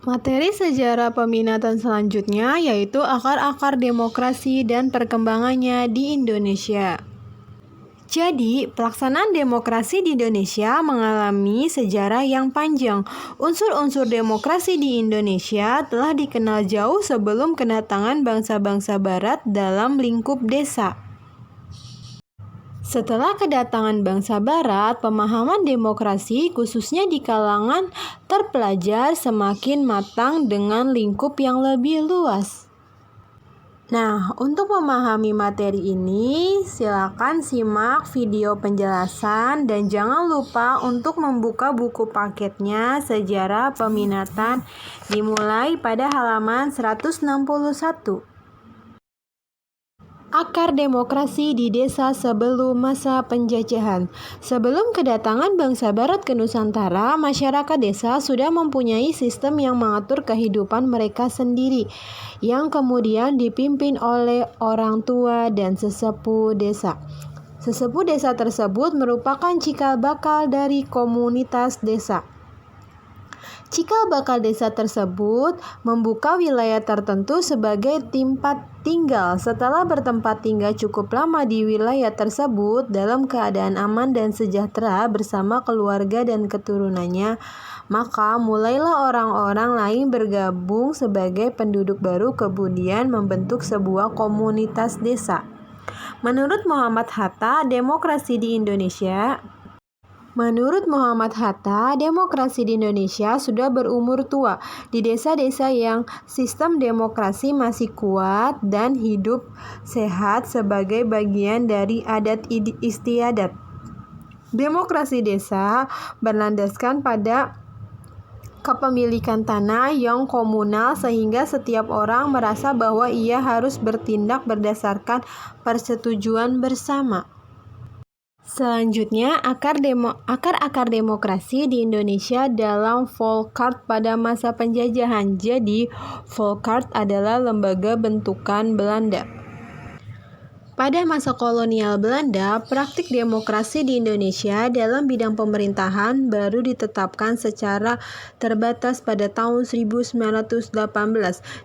Materi sejarah peminatan selanjutnya yaitu akar-akar demokrasi dan perkembangannya di Indonesia. Jadi, pelaksanaan demokrasi di Indonesia mengalami sejarah yang panjang. Unsur-unsur demokrasi di Indonesia telah dikenal jauh sebelum kedatangan bangsa-bangsa Barat dalam lingkup desa. Setelah kedatangan bangsa Barat, pemahaman demokrasi khususnya di kalangan terpelajar semakin matang dengan lingkup yang lebih luas. Nah, untuk memahami materi ini, silakan simak video penjelasan dan jangan lupa untuk membuka buku paketnya Sejarah Peminatan dimulai pada halaman 161. Akar demokrasi di desa sebelum masa penjajahan. Sebelum kedatangan bangsa Barat ke Nusantara, masyarakat desa sudah mempunyai sistem yang mengatur kehidupan mereka sendiri, yang kemudian dipimpin oleh orang tua dan sesepuh desa. Sesepuh desa tersebut merupakan cikal bakal dari komunitas desa. Cikal bakal desa tersebut membuka wilayah tertentu sebagai tempat tinggal. Setelah bertempat tinggal cukup lama di wilayah tersebut dalam keadaan aman dan sejahtera bersama keluarga dan keturunannya, maka mulailah orang-orang lain bergabung sebagai penduduk baru kemudian membentuk sebuah komunitas desa. Menurut Muhammad Hatta, demokrasi di Indonesia sudah berumur tua. Di desa-desa yang sistem demokrasi masih kuat dan hidup sehat sebagai bagian dari adat istiadat. Demokrasi desa berlandaskan pada kepemilikan tanah yang komunal sehingga setiap orang merasa bahwa ia harus bertindak berdasarkan persetujuan bersama. Selanjutnya, akar-akar demokrasi di Indonesia dalam Volkart pada masa penjajahan. Jadi, Volkart adalah lembaga bentukan Belanda. Pada masa kolonial Belanda, praktik demokrasi di Indonesia dalam bidang pemerintahan baru ditetapkan secara terbatas pada tahun 1918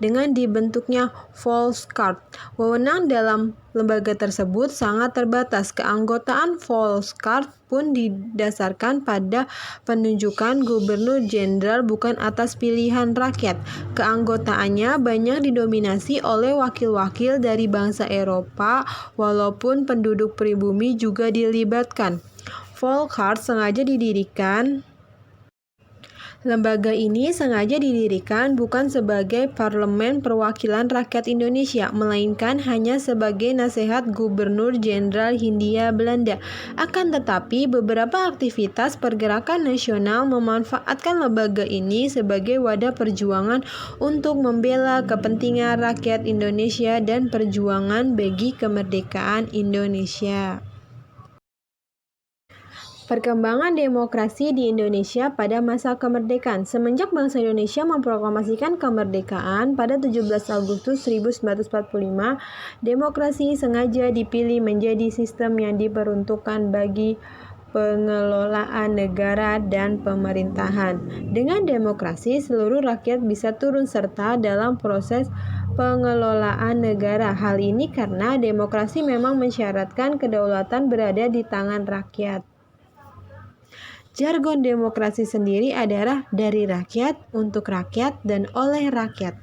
dengan dibentuknya Volksraad. Wewenang dalam lembaga tersebut sangat terbatas. Keanggotaan Volksraad pun didasarkan pada penunjukan gubernur jenderal bukan atas pilihan rakyat. Keanggotaannya banyak didominasi oleh wakil-wakil dari bangsa Eropa, walaupun penduduk pribumi juga dilibatkan. Volksraad Lembaga ini sengaja didirikan bukan sebagai parlemen perwakilan rakyat Indonesia, melainkan hanya sebagai nasihat Gubernur Jenderal Hindia Belanda. Akan tetapi, beberapa aktivitas pergerakan nasional memanfaatkan lembaga ini sebagai wadah perjuangan untuk membela kepentingan rakyat Indonesia dan perjuangan bagi kemerdekaan Indonesia. Perkembangan demokrasi di Indonesia pada masa kemerdekaan. Semenjak bangsa Indonesia memproklamasikan kemerdekaan pada 17 Agustus 1945, demokrasi sengaja dipilih menjadi sistem yang diperuntukkan bagi pengelolaan negara dan pemerintahan. Dengan demokrasi, seluruh rakyat bisa turun serta dalam proses pengelolaan negara. Hal ini karena demokrasi memang mensyaratkan kedaulatan berada di tangan rakyat. Jargon demokrasi sendiri adalah dari rakyat, untuk rakyat, dan oleh rakyat.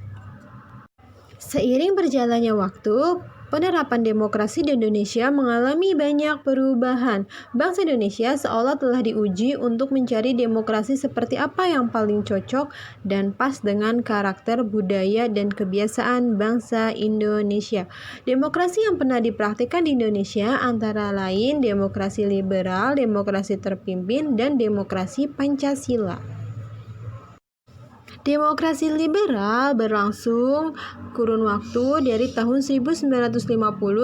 Seiring berjalannya waktu, penerapan demokrasi di Indonesia mengalami banyak perubahan. Bangsa Indonesia seolah telah diuji untuk mencari demokrasi seperti apa yang paling cocok dan pas dengan karakter budaya dan kebiasaan bangsa Indonesia. Demokrasi yang pernah dipraktikkan di Indonesia antara lain demokrasi liberal, demokrasi terpimpin, dan demokrasi Pancasila. Demokrasi liberal berlangsung kurun waktu dari tahun 1950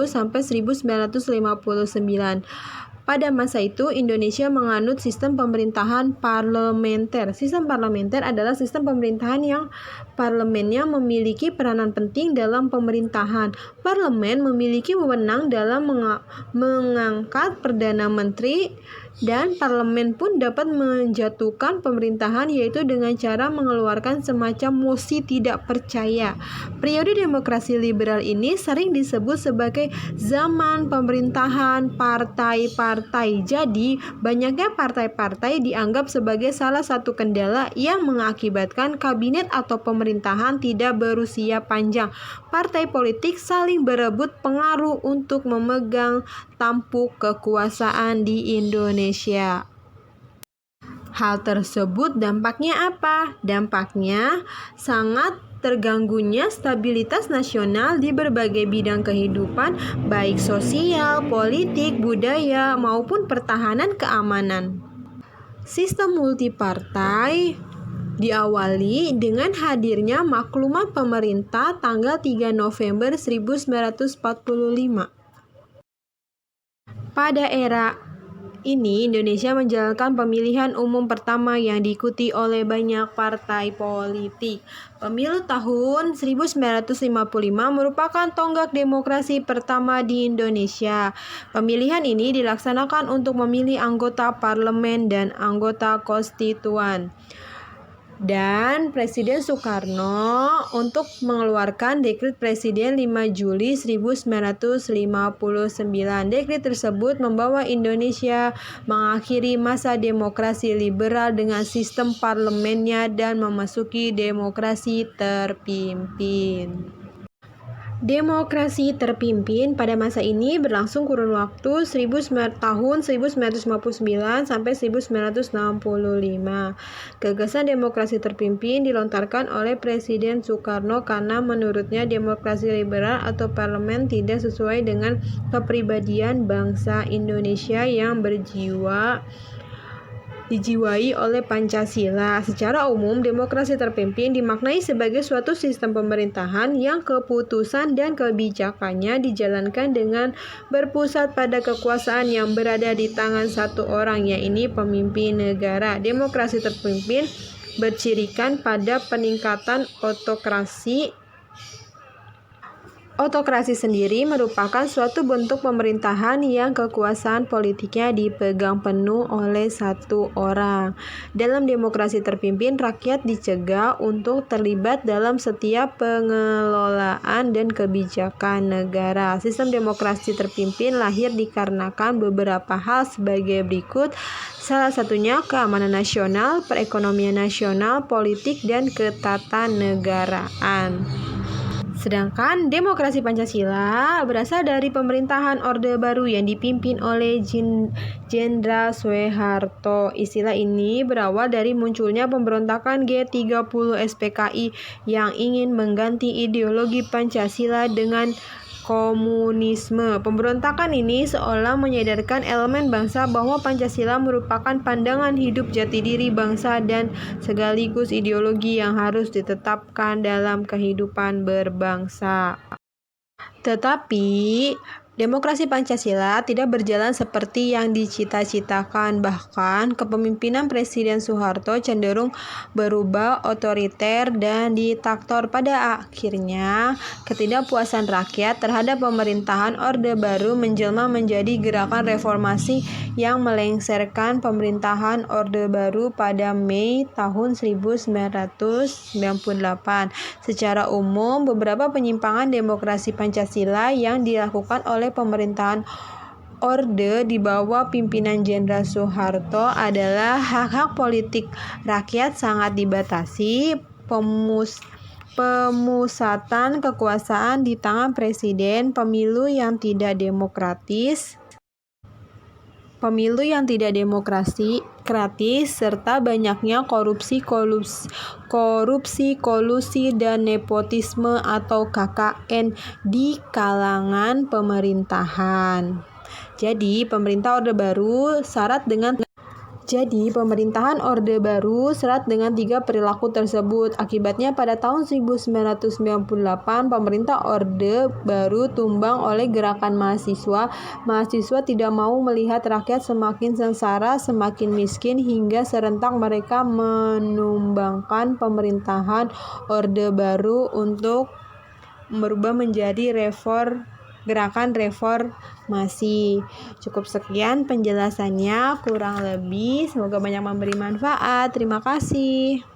sampai 1959. Pada masa itu, Indonesia menganut sistem pemerintahan parlementer. Sistem parlementer adalah sistem pemerintahan yang parlemennya memiliki peranan penting dalam pemerintahan. Parlemen memiliki wewenang dalam mengangkat Perdana Menteri Dan parlemen pun dapat menjatuhkan pemerintahan yaitu dengan cara mengeluarkan semacam mosi tidak percaya. Periode demokrasi liberal ini sering disebut sebagai zaman pemerintahan partai-partai. Jadi, banyaknya partai-partai dianggap sebagai salah satu kendala yang mengakibatkan kabinet atau pemerintahan tidak berusia panjang. Partai politik saling berebut pengaruh untuk memegang tampuk kekuasaan di Indonesia. Hal tersebut dampaknya apa? Dampaknya sangat terganggunya stabilitas nasional di berbagai bidang kehidupan, baik sosial, politik, budaya, maupun pertahanan keamanan. Sistem multipartai diawali dengan hadirnya maklumat pemerintah tanggal 3 November 1945. Pada era ini, Indonesia menjalankan pemilihan umum pertama yang diikuti oleh banyak partai politik. Pemilu tahun 1955 merupakan tonggak demokrasi pertama di Indonesia. Pemilihan ini dilaksanakan untuk memilih anggota parlemen dan anggota konstituan. Dan Presiden Soekarno untuk mengeluarkan Dekret Presiden 5 Juli 1959. Dekret tersebut membawa Indonesia mengakhiri masa demokrasi liberal dengan sistem parlemennya dan memasuki demokrasi terpimpin. Demokrasi terpimpin pada masa ini berlangsung kurun waktu tahun 1959 sampai 1965. Gagasan demokrasi terpimpin dilontarkan oleh Presiden Soekarno karena menurutnya demokrasi liberal atau parlemen tidak sesuai dengan kepribadian bangsa Indonesia yang dijiwai oleh Pancasila. Secara umum, demokrasi terpimpin dimaknai sebagai suatu sistem pemerintahan yang keputusan dan kebijakannya dijalankan dengan berpusat pada kekuasaan yang berada di tangan satu orang, yaitu pemimpin negara. Demokrasi terpimpin bercirikan pada peningkatan otokrasi. Otokrasi sendiri merupakan suatu bentuk pemerintahan yang kekuasaan politiknya dipegang penuh oleh satu orang. Dalam demokrasi terpimpin, rakyat dicegah untuk terlibat dalam setiap pengelolaan dan kebijakan negara. Sistem demokrasi terpimpin lahir dikarenakan beberapa hal sebagai berikut. Salah satunya keamanan nasional, perekonomian nasional, politik, dan ketatanegaraan. Sedangkan demokrasi Pancasila berasal dari pemerintahan Orde Baru yang dipimpin oleh Jenderal Soeharto. Istilah ini berawal dari munculnya pemberontakan G30 SPKI yang ingin mengganti ideologi Pancasila dengan komunisme. Pemberontakan ini seolah menyadarkan elemen bangsa bahwa Pancasila merupakan pandangan hidup jati diri bangsa dan sekaligus ideologi yang harus ditetapkan dalam kehidupan berbangsa. Tetapi demokrasi Pancasila tidak berjalan seperti yang dicita-citakan. Bahkan, kepemimpinan Presiden Soeharto cenderung berubah otoriter dan diktator. Pada akhirnya, ketidakpuasan rakyat terhadap pemerintahan Orde Baru menjelma menjadi gerakan reformasi yang melengsarkan pemerintahan Orde Baru pada Mei tahun 1998. Secara umum, beberapa penyimpangan demokrasi Pancasila yang dilakukan oleh pemerintahan Orde di bawah pimpinan Jenderal Soeharto adalah hak-hak politik rakyat sangat dibatasi, pemusatan kekuasaan di tangan presiden, pemilu yang tidak demokratis, serta banyaknya korupsi, kolusi, dan nepotisme atau KKN di kalangan pemerintahan. Jadi, pemerintahan Orde Baru syarat dengan tiga perilaku tersebut. Akibatnya pada tahun 1998 pemerintah Orde Baru tumbang oleh gerakan mahasiswa. Mahasiswa tidak mau melihat rakyat semakin sengsara, semakin miskin, hingga serentak mereka menumbangkan pemerintahan Orde Baru untuk merubah menjadi gerakan reformasi. Cukup sekian penjelasannya, kurang lebih semoga banyak memberi manfaat. Terima kasih.